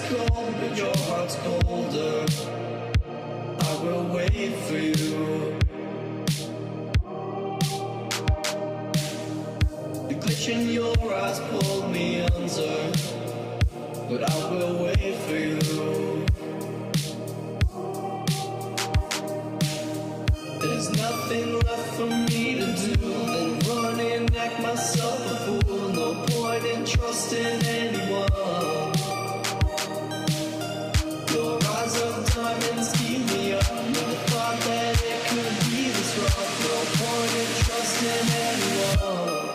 is cold, but your heart's colder. I will wait for you. The glitch in your eyes pulled me under, but I will wait for you. There's nothing left for me to do than run and act myself a fool. No point in trusting anyone. Your eyes of diamonds keep me up. Never thought that it could be this rough. No point in trusting anyone.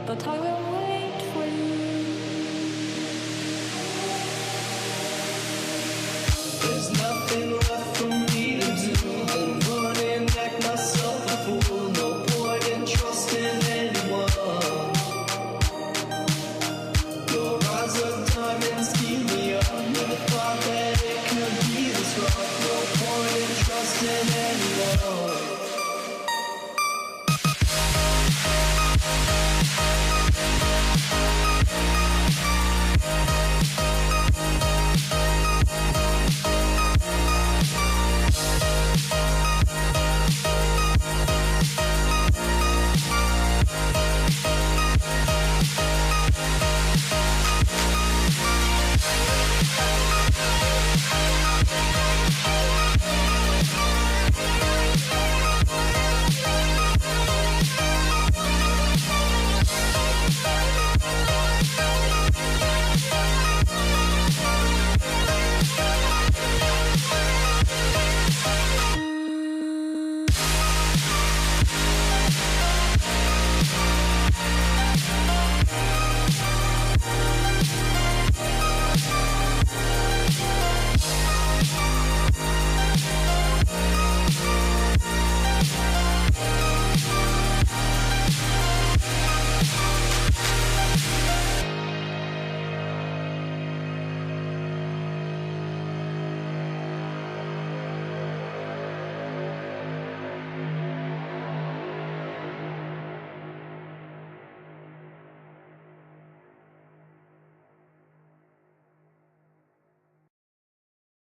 But I will wait for you. There's